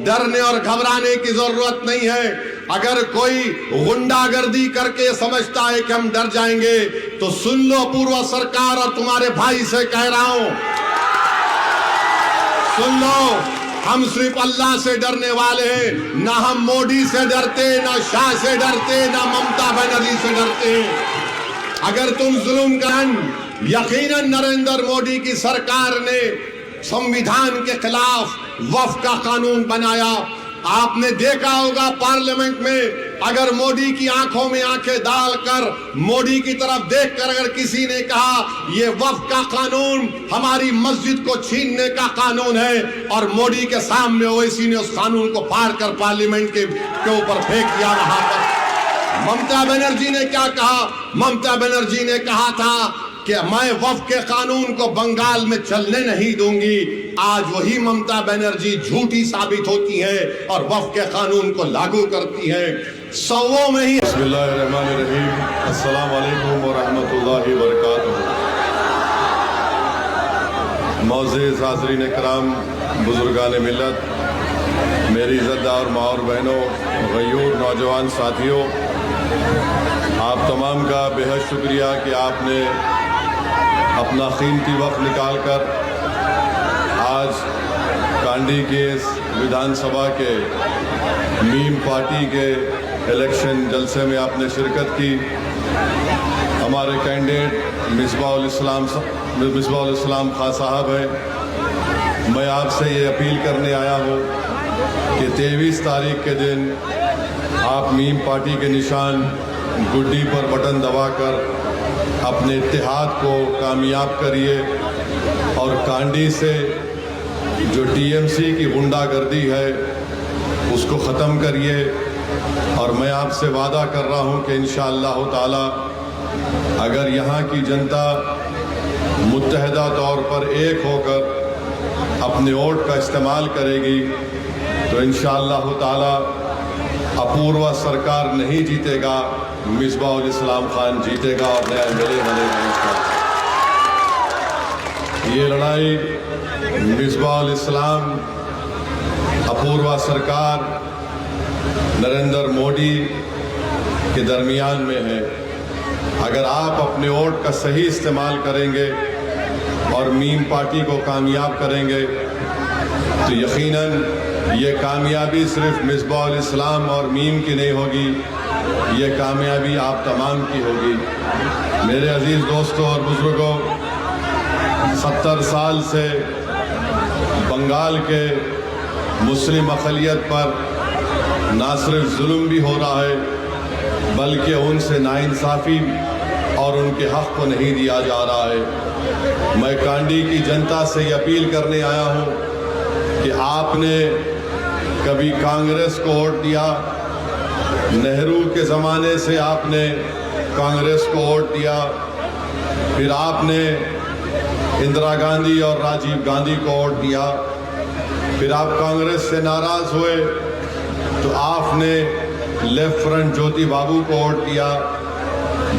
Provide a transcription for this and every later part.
डरने और घबराने की जरूरत नहीं है। अगर कोई गुंडागर्दी करके समझता है कि हम डर जाएंगे तो सुन लो पूर्व सरकार और तुम्हारे भाई से कह रहा हूं, सुन लो, हम सिर्फ अल्लाह से डरने वाले हैं। ना हम मोदी से डरते, ना शाह से डरते, ना ममता बनर्जी से डरते। अगर तुम जुल्म करन, यकीनन नरेंद्र मोदी की सरकार ने संविधान के खिलाफ वक्फ का कानून बनाया। आपने देखा होगा पार्लियामेंट में, अगर मोदी की आंखों में आंखें डालकर मोदी की तरफ देखकर अगर किसी ने कहा ये वक्फ का कानून हमारी मस्जिद को छीनने का कानून है, और मोदी के सामने ओवैसी ने उस कानून को फाड़ कर पार्लियामेंट के ऊपर फेंक दिया। वहां पर ममता बनर्जी ने क्या कहा? ममता बनर्जी ने कहा था कि मैं वक्फ के कानून को बंगाल में चलने नहीं दूंगी। आज वही ममता बनर्जी झूठी साबित होती है और वक्फ के कानून को लागू करती है। सौओं में ही। बिस्मिल्लाहिर्रहमानिर्रहीम, अस्सलाम वालेकुम व रहमतुल्लाहि व बरकातुहू। मौज़ूद हाज़रीन इकराम, बुजुर्गान मिल्लत, मेरी इज़्ज़तदार माँ और बहनों, गयूर नौजवान साथियों, आप तमाम का बेहद शुक्रिया कि आपने अपना कीमती वक्त निकाल कर आज कांडी के विधानसभा के मीम पार्टी के इलेक्शन जलसे में आपने शिरकत की। हमारे कैंडिडेट मिसबाहुल इस्लाम खां साहब हैं। मैं आपसे ये अपील करने आया हूँ कि 23 तारीख के दिन आप मीम पार्टी के निशान गुड्डी पर बटन दबाकर अपने इत्तेहाद को कामयाब करिए और कांडी से जो टीएमसी की गुंडागर्दी है उसको ख़त्म करिए। और मैं आपसे वादा कर रहा हूं कि इंशाअल्लाह ताला अगर यहाँ की जनता मुत्तहदा तौर पर एक होकर अपने वोट का इस्तेमाल करेगी तो इंशाअल्लाह ताला अपूर्वा सरकार नहीं जीतेगा, मिसबाहुल इस्लाम खान जीतेगा और नया एमएलए बनेगा। ये लड़ाई मिसबाहुल इस्लाम, अपूर्वा सरकार, नरेंद्र मोदी के दरमियान में है। अगर आप अपने वोट का सही इस्तेमाल करेंगे और मीम पार्टी को कामयाब करेंगे तो यकीनन ये कामयाबी सिर्फ मिसबाहुल इस्लाम और मीम की नहीं होगी, ये कामयाबी आप तमाम की होगी। मेरे अजीज़ दोस्तों और बुजुर्गों, 70 साल से बंगाल के मुस्लिम अक़लियत पर ना सिर्फ जुल्म भी हो रहा है बल्कि उनसे नाइंसाफ़ी और उनके हक़ को नहीं दिया जा रहा है। मैं कांडी की जनता से ये अपील करने आया हूँ कि आपने कभी कांग्रेस को वोट दिया, नेहरू के ज़माने से आपने कांग्रेस को वोट दिया, फिर आपने इंदिरा गांधी और राजीव गांधी को वोट दिया, फिर आप कांग्रेस से नाराज़ हुए तो आपने लेफ्ट फ्रंट ज्योति बाबू को वोट दिया।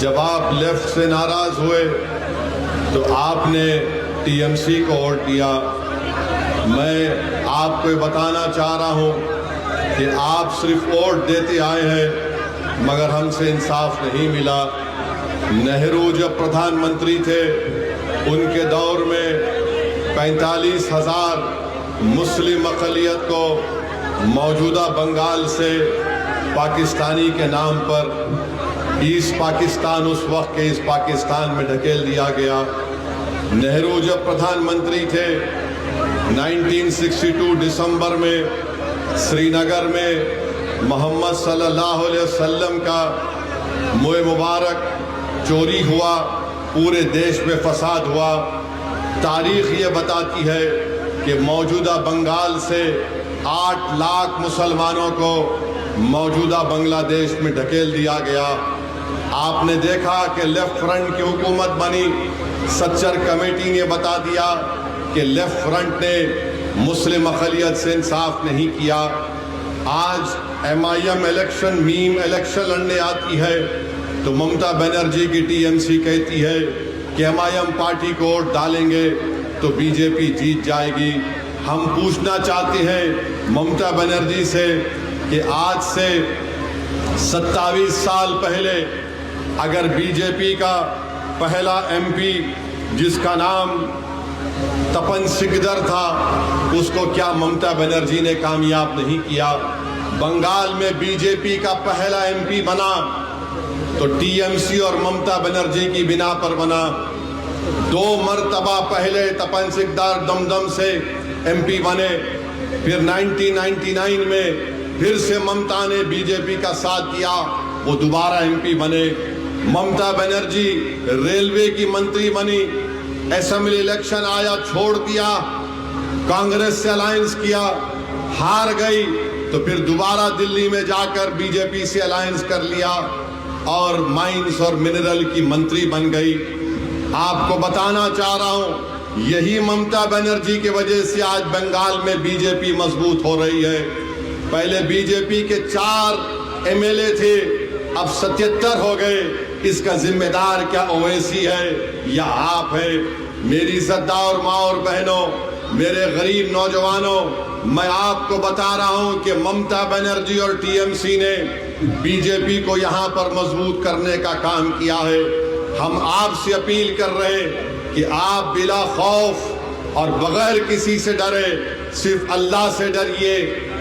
जब आप लेफ्ट से नाराज़ हुए तो आपने टीएमसी को वोट दिया। मैं आपको बताना चाह रहा हूँ कि आप सिर्फ वोट देते आए हैं मगर हमसे इंसाफ नहीं मिला। नेहरू जब प्रधानमंत्री थे उनके दौर में 45,000 मुस्लिम अक़लियत को मौजूदा बंगाल से पाकिस्तानी के नाम पर ईस्ट पाकिस्तान, उस वक्त के ईस्ट पाकिस्तान में ढकेल दिया गया। नेहरू जब प्रधानमंत्री थे 1962 दिसंबर में श्रीनगर में मोहम्मद सल्लल्लाहु अलैहि वसल्लम का मुए मुबारक चोरी हुआ, पूरे देश में फसाद हुआ। तारीख़ ये बताती है कि मौजूदा बंगाल से 8 लाख मुसलमानों को मौजूदा बांग्लादेश में ढकेल दिया गया। आपने देखा कि लेफ्ट फ्रंट की हुकूमत बनी, सच्चर कमेटी ने बता दिया कि लेफ्ट फ्रंट ने मुस्लिम अक़लियत से इंसाफ नहीं किया। आज MIM इलेक्शन, मीम इलेक्शन लड़ने आती है तो ममता बनर्जी की टीएमसी कहती है कि MIM पार्टी को वोट डालेंगे तो बीजेपी जीत जाएगी। हम पूछना चाहते हैं ममता बनर्जी से कि आज से 27 साल पहले अगर बीजेपी का पहला एमपी जिसका नाम तपन सिकदर था उसको क्या ममता बनर्जी ने कामयाब नहीं किया। बंगाल में बीजेपी का पहला एमपी बना तो टीएमसी और ममता बनर्जी की बिना पर बना। 2 मरतबा पहले तपन सिकदर दमदम से एमपी बने, फिर 1999 में फिर से ममता ने बीजेपी का साथ किया, वो दोबारा एमपी बने। ममता बनर्जी रेलवे की मंत्री बनी, असेंबली इलेक्शन आया छोड़ दिया, कांग्रेस से अलायंस किया, हार गई तो फिर दोबारा दिल्ली में जाकर बीजेपी से अलायंस कर लिया और माइंस और मिनरल की मंत्री बन गई। आपको बताना चाह रहा हूं, यही ममता बनर्जी की वजह से आज बंगाल में बीजेपी मजबूत हो रही है। पहले बीजेपी के 4 एमएलए थे, अब 77 हो गए। इसका जिम्मेदार क्या ओवैसी है या आप है? मेरी इज्जतदार माँ और बहनों, मेरे गरीब नौजवानों, मैं आपको बता रहा हूं कि ममता बनर्जी और टीएमसी ने बीजेपी को यहां पर मजबूत करने का काम किया है। हम आपसे अपील कर रहे हैं कि आप बिला खौफ और बगैर किसी से डरे सिर्फ अल्लाह से डरिए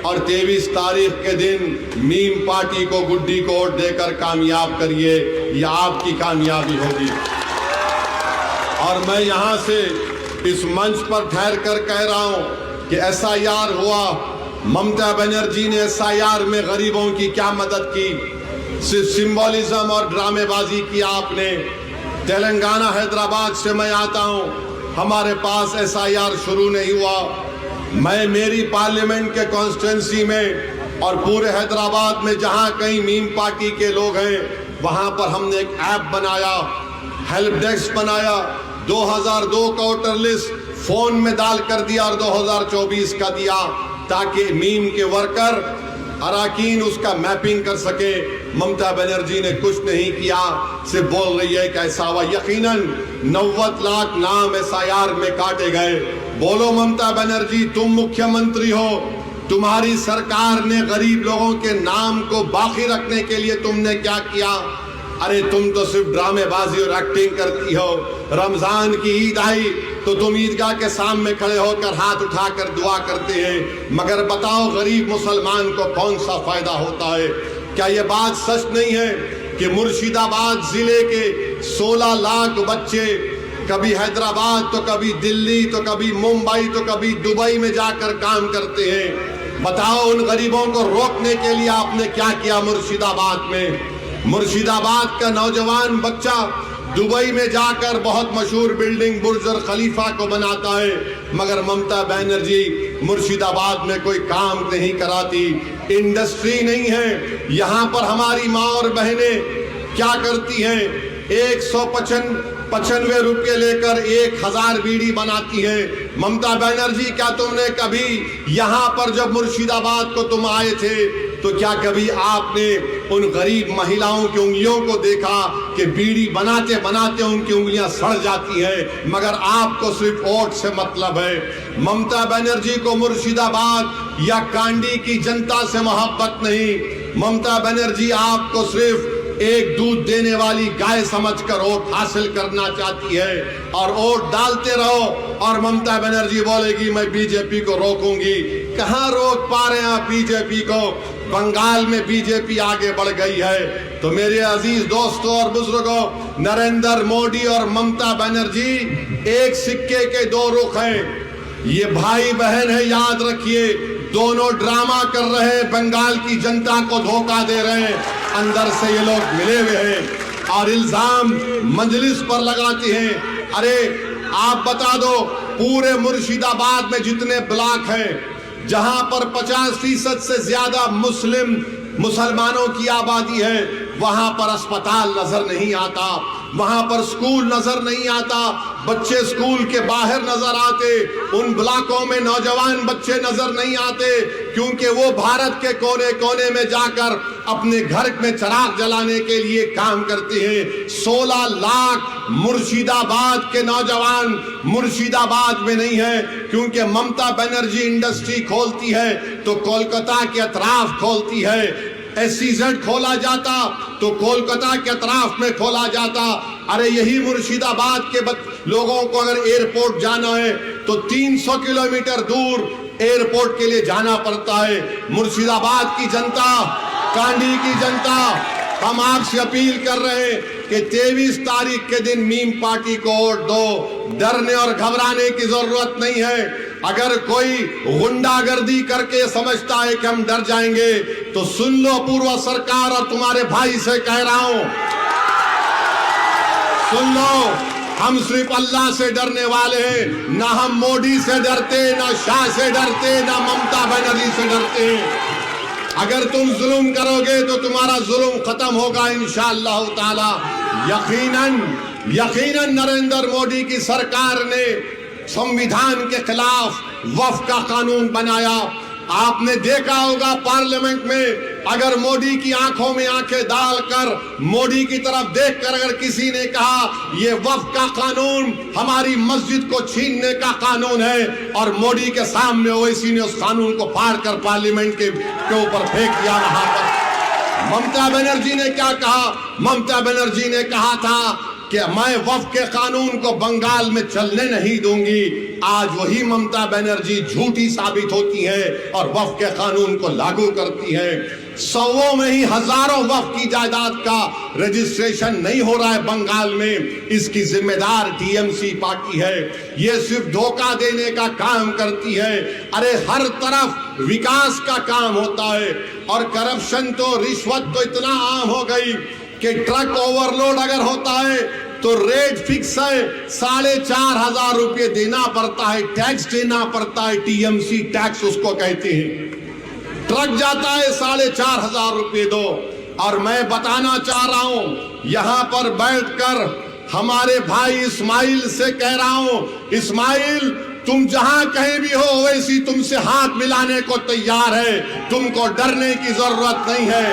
और 23 तारीख के दिन मीम पार्टी को गुड्डी को वोट देकर कामयाब करिए, यह आपकी कामयाबी होगी। और मैं यहां से इस मंच पर ठहर कर कह रहा हूं कि एसआईआर हुआ, ममता बनर्जी ने एसआईआर में गरीबों की क्या मदद की? सिर्फ सिंबोलिज्म और ड्रामेबाजी की आपने। तेलंगाना हैदराबाद से मैं आता हूं, हमारे पास एसआईआर शुरू नहीं हुआ। मैं मेरी पार्लियामेंट के कॉन्स्टिट्यूंसी में और पूरे हैदराबाद में जहां कहीं मीम पार्टी के लोग हैं वहां पर हमने एक ऐप बनाया, हेल्प डेस्क बनाया, 2002 का वोटर लिस्ट फोन में डाल कर दिया और 2024 का दिया ताकि मीम के वर्कर अराकीन उसका मैपिंग कर सके। ममता बनर्जी ने कुछ नहीं किया, सिर्फ बोल रही है कि ऐसा हुआ। यकीनन 90 लाख नाम एसआईआर में काटे गए। बोलो ममता बनर्जी, तुम मुख्यमंत्री हो, तुम्हारी सरकार ने गरीब लोगों के नाम को बाकी रखने के लिए तुमने क्या किया? अरे तुम तो सिर्फ ड्रामेबाजी और एक्टिंग करती हो। रमजान की ईद आई तो तुम ईदगाह के सामने खड़े होकर हाथ उठाकर दुआ करते हैं, मगर बताओ गरीब मुसलमान को कौन सा फायदा होता है? क्या ये बात सच नहीं है कि मुर्शिदाबाद जिले के 16 लाख बच्चे कभी हैदराबाद तो कभी दिल्ली तो कभी मुंबई तो कभी दुबई में जाकर काम करते हैं? बताओ उन गरीबों को रोकने के लिए आपने क्या किया मुर्शिदाबाद में? मुर्शिदाबाद का नौजवान बच्चा दुबई में जाकर बहुत मशहूर बिल्डिंग बुर्ज खलीफा को बनाता है, मगर ममता बनर्जी मुर्शिदाबाद में कोई काम नहीं कराती। इंडस्ट्री नहीं है। यहाँ पर हमारी माँ और बहनें क्या करती हैं? 195 रुपये लेकर 1000 बीड़ी बनाती है। ममता बनर्जी, क्या तुमने कभी यहाँ पर जब मुर्शिदाबाद को तुम आए थे तो क्या कभी आपने उन गरीब महिलाओं की उंगलियों को देखा कि बीड़ी बनाते बनाते उनकी उंगलियां सड़ जाती हैं? मगर आपको सिर्फ वोट से मतलब है। ममता बनर्जी को मुर्शिदाबाद या कांडी की जनता से मोहब्बत नहीं। ममता बनर्जी आपको सिर्फ एक दूध देने वाली गाय समझकर वोट हासिल करना चाहती है और वोट डालते रहो और ममता बनर्जी बोलेगी मैं बीजेपी को रोकूंगी। कहां रोक पा रहे हैं आप बीजेपी को? बंगाल में बीजेपी आगे बढ़ गई है। तो मेरे अजीज दोस्तों और बुजुर्गों, नरेंद्र मोदी और ममता बनर्जी एक सिक्के के 2 रुख हैं। ये भाई बहन है, याद रखिए। दोनों ड्रामा कर रहे हैं, बंगाल की जनता को धोखा दे रहे हैं। अंदर से ये लोग मिले हुए हैं और इल्जाम मजलिस पर लगाते हैं। अरे आप बता दो, पूरे मुर्शिदाबाद में जितने ब्लॉक हैं जहां पर 50% से ज्यादा मुसलमानों की आबादी है, वहां पर अस्पताल नजर नहीं आता, वहां पर स्कूल नजर नहीं आता, बच्चे स्कूल के बाहर नजर आते, उन ब्लॉकों में नौजवान बच्चे नजर नहीं आते, क्योंकि वो भारत के कोने कोने में जाकर अपने घर में चिराग जलाने के लिए काम करते हैं। 16 लाख मुर्शिदाबाद के नौजवान मुर्शिदाबाद में नहीं है, क्योंकि ममता बनर्जी इंडस्ट्री खोलती है तो कोलकाता के अतराफ खोलती है। SEZ खोला जाता तो कोलकाता के अतराफ में खोला जाता। अरे यही मुर्शिदाबाद के लोगों को अगर एयरपोर्ट जाना है तो 300 किलोमीटर दूर एयरपोर्ट के लिए जाना पड़ता है। मुर्शिदाबाद की जनता, कांडी की जनता, हम आपसे अपील कर रहे हैं कि 23 तारीख के दिन मीम पार्टी को वोट दो। डरने और घबराने की जरूरत नहीं है। अगर कोई गुंडागर्दी करके समझता है कि हम डर जाएंगे तो सुन लो, पूर्व सरकार और तुम्हारे भाई से कह रहा हूं, सुन लो, हम सिर्फ अल्लाह से डरने वाले हैं। ना हम मोदी से डरते, ना शाह से डरते, ना ममता बनर्जी से डरते। अगर तुम जुल्म करोगे तो तुम्हारा जुल्म खत्म होगा इंशाअल्लाह ताला। यकीनन नरेंद्र मोदी की सरकार ने संविधान के खिलाफ वक्फ का कानून बनाया। आपने देखा होगा पार्लियामेंट में, अगर मोदी की आंखों में आंखें डालकर मोदी की तरफ देखकर अगर किसी ने कहा ये वक्फ का कानून हमारी मस्जिद को छीनने का कानून है, और मोदी के सामने ओवैसी ने उस कानून को फाड़ कर पार्लियामेंट के ऊपर फेंक दिया। वहां पर ममता बनर्जी ने क्या कहा? ममता बनर्जी ने कहा था कि मैं वक्फ के कानून को बंगाल में चलने नहीं दूंगी। आज वही ममता बनर्जी झूठी साबित होती है और वक्फ के कानून को लागू करती है। सौों में ही हजारों वक्फ की जायदाद का रजिस्ट्रेशन नहीं हो रहा है बंगाल में। इसकी जिम्मेदार टीएमसी पार्टी है। ये सिर्फ धोखा देने का काम करती है। अरे हर तरफ विकास का काम होता है, और करप्शन तो, रिश्वत तो इतना आम हो गई कि ट्रक ओवरलोड अगर होता है तो रेट फिक्स है, 4,500 रुपये देना पड़ता है, टैक्स देना पड़ता है। टीएमसी टैक्स उसको कहते हैं। ट्रक जाता है 4,500 रुपये दो। और मैं बताना चाह रहा हूं, यहां पर बैठकर हमारे भाई इस्माइल से कह रहा हूं, इस्माइल तुम जहां कहीं भी हो वैसी तुमसे हाथ मिलाने को तैयार है। तुमको डरने की जरूरत नहीं है।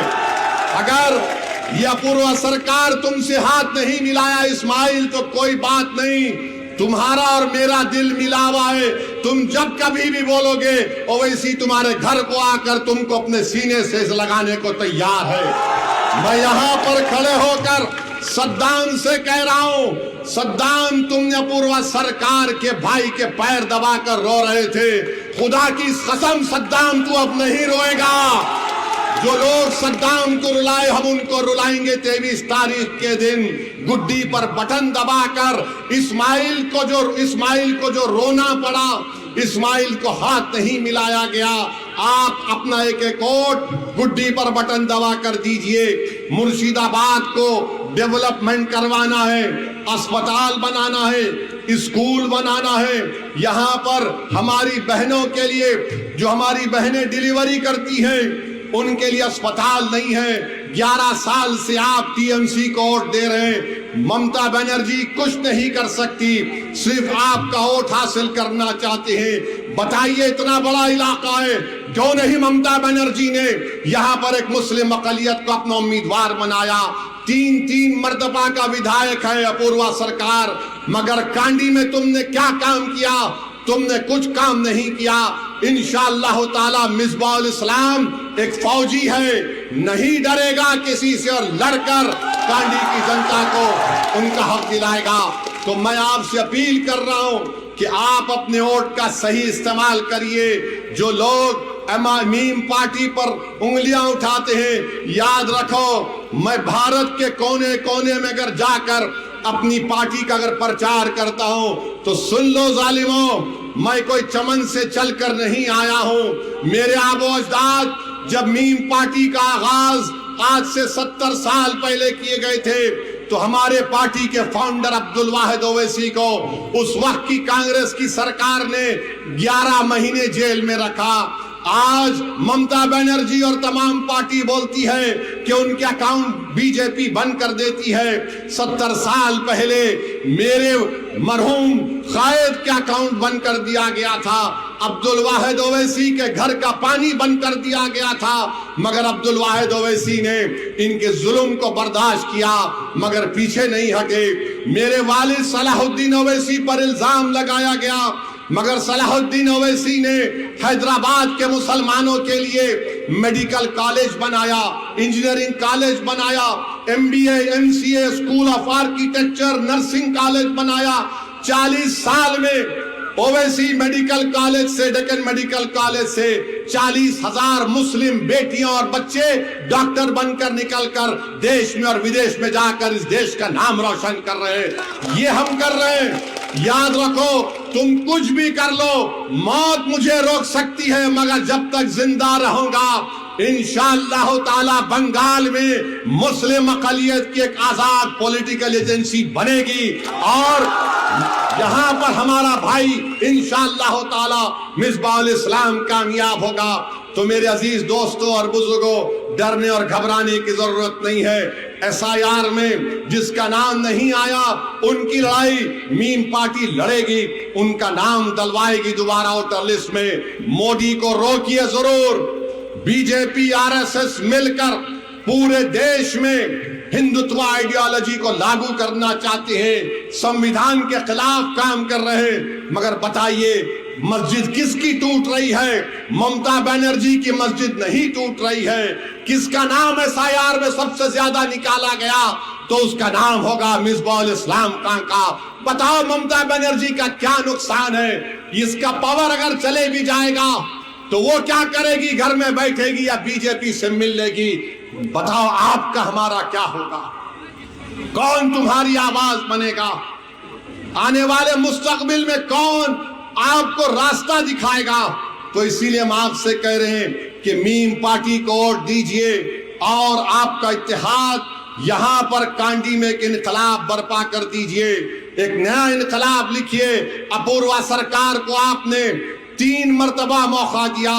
अगर यह पूर्व सरकार तुमसे हाथ नहीं मिलाया इस्माइल तो कोई बात नहीं, तुम्हारा और मेरा दिल मिला हुआ है। तुम जब कभी भी बोलोगे ओवैसी तुम्हारे घर को आकर तुमको अपने सीने से लगाने को तैयार है। मैं यहां पर खड़े होकर सद्दाम से कह रहा हूं, सद्दाम तुमने पूर्व सरकार के भाई के पैर दबाकर रो रहे थे। खुदा की कसम सद्दाम तू अब नहीं रोएगा। जो लोग सद्दाम को रुलाए हम उनको रुलाएंगे 23 तारीख के दिन। गुड्डी पर बटन दबाकर इस्माइल को जो रोना पड़ा, इस्माइल को हाथ नहीं मिलाया गया। आप अपना एक वोट गुड्डी पर बटन दबा कर दीजिए। मुर्शिदाबाद को डेवलपमेंट करवाना है, अस्पताल बनाना है, स्कूल बनाना है। यहाँ पर हमारी बहनों के लिए, जो हमारी बहनें डिलीवरी करती हैं उनके लिए अस्पताल नहीं है। 11 साल से आप टीएमसी को वोट दे रहे हैं। ममता बनर्जी कुछ नहीं कर सकती, सिर्फ आपका वोट हासिल करना चाहते हैं। बताइए, इतना बड़ा इलाका है, क्यों नहीं ममता बनर्जी ने यहाँ पर एक मुस्लिम अकलियत को अपना उम्मीदवार बनाया? 3 मर्तबा का विधायक है अपूर्वा सरकार, मगर कांडी में तुमने क्या काम किया? तुमने कुछ काम नहीं किया। इंशाअल्लाह ताला मिसबाहुल इस्लाम एक फौजी है, नहीं डरेगा किसी से और लड़कर कांडी की जनता को उनका हक दिलाएगा। तो मैं आपसे अपील कर रहा हूं कि आप अपने वोट का सही इस्तेमाल करिए। जो लोग मीम पार्टी पर उंगलियां उठाते हैं, याद रखो, मैं भारत के कोने कोने में अगर जाकर अपनी पार्टी का अगर प्रचार करता हूं तो सुन लो जालिमों, मैं कोई चमन से चलकर नहीं आया हूं। मेरे आबो अजदाद जब मीम पार्टी का आगाज आज से 70 साल पहले किए गए थे तो हमारे पार्टी के फाउंडर अब्दुल वाहिद ओवैसी को उस वक्त की कांग्रेस की सरकार ने 11 महीने जेल में रखा। आज ममता बनर्जी और तमाम पार्टी बोलती है कि उनके अकाउंट बीजेपी बंद कर देती है। 70 साल पहले मेरे मरहूम कायद के अकाउंट बंद कर दिया गया था। अब्दुल वाहिद ओवैसी के घर का पानी बंद कर दिया गया था, मगर अब्दुल वाहिद ओवैसी ने इनके जुल्म को बर्दाश्त किया मगर पीछे नहीं हटे। मेरे वालिद सलाहुद्दीन ओवैसी पर इल्जाम लगाया गया, मगर सलाहुद्दीन ओवैसी ने हैदराबाद के मुसलमानों के लिए मेडिकल कॉलेज बनाया, इंजीनियरिंग कॉलेज बनाया, MBA MCA school of architecture nursing college बनाया। 40 साल में ओवैसी मेडिकल कॉलेज से, डेक्कन मेडिकल कॉलेज से 40,000 मुस्लिम बेटियां और बच्चे डॉक्टर बनकर निकलकर देश में और विदेश में जाकर इस देश का नाम रोशन कर रहे हैं। ये हम कर रहे हैं। याद रखो, तुम कुछ भी कर लो, मौत मुझे रोक सकती है, मगर जब तक जिंदा रहूंगा इंशाअल्लाह ताला बंगाल में मुस्लिम अक़लियत की एक आजाद पॉलिटिकल एजेंसी बनेगी और यहां पर हमारा भाई इंशाअल्लाह ताला मिसबाहुल इस्लाम कामयाब होगा। तो मेरे अजीज दोस्तों और बुजुर्गों, डरने और घबराने की जरूरत नहीं है। SIR में जिसका नाम नहीं आया उनकी लड़ाई मीम पार्टी लड़ेगी, उनका नाम दलवाएगी दोबारा वोटर लिस्ट में। मोदी को रोकिए जरूर। बीजेपी RSS मिलकर पूरे देश में हिंदुत्व आइडियोलॉजी को लागू करना चाहते हैं, संविधान के खिलाफ काम कर रहे हैं। मगर बताइए, मस्जिद किसकी टूट रही है? ममता बनर्जी की मस्जिद नहीं टूट रही है। किसका नाम SIR में सबसे ज्यादा निकाला गया? तो उसका नाम होगा मिसबाहुल इस्लाम खान का। बताओ ममता बनर्जी का क्या नुकसान है? इसका पावर अगर चले भी जाएगा तो वो क्या करेगी? घर में बैठेगी या बीजेपी से मिल लेगी? बताओ आपका हमारा क्या होगा? कौन तुम्हारी आवाज बनेगा? आने वाले मुस्तकबिल में कौन आपको रास्ता दिखाएगा? तो इसीलिए हम आपसे कह रहे हैं कि मीम पार्टी को वोट दीजिए और आपका इत्तेहाद यहां पर कांडी में एक इनकलाब बर्पा कर दीजिए। एक नया इनकलाब लिखिए। अपूर्वा सरकार को आपने 3 मरतबा मौका दिया,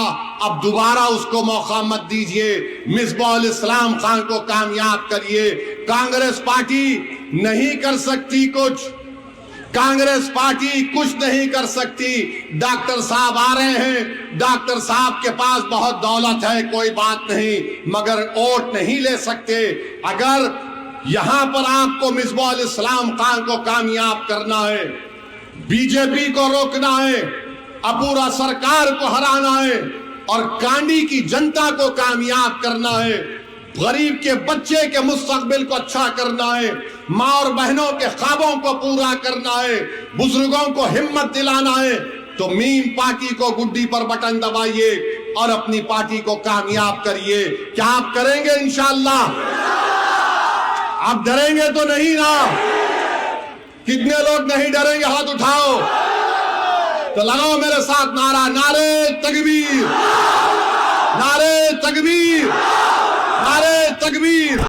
अब दोबारा उसको मौका मत दीजिए। मिसबाहुल इस्लाम खान को कामयाब करिए। कांग्रेस पार्टी नहीं कर सकती कुछ, कांग्रेस पार्टी कुछ नहीं कर सकती। डॉक्टर साहब आ रहे हैं, डॉक्टर साहब के पास बहुत दौलत है, कोई बात नहीं, मगर वोट नहीं ले सकते। अगर यहां पर आपको मिसबाहुल इस्लाम खान को कामयाब करना है, बीजेपी को रोकना है, अपूर्वा सरकार को हराना है और कांडी की जनता को कामयाब करना है, गरीब के बच्चे के मुस्तकबिल को अच्छा करना है, माँ और बहनों के ख्वाबों को पूरा करना है, बुजुर्गों को हिम्मत दिलाना है, तो मीम पार्टी को गुड्डी पर बटन दबाइए और अपनी पार्टी को कामयाब करिए। क्या आप करेंगे? इंशाअल्लाह। आप डरेंगे तो नहीं ना? कितने लोग नहीं डरेंगे? हाथ उठाओ तो लगाओ मेरे साथ नारा, नारे तकबीर, नारे तकबीर, नारे तकबीर।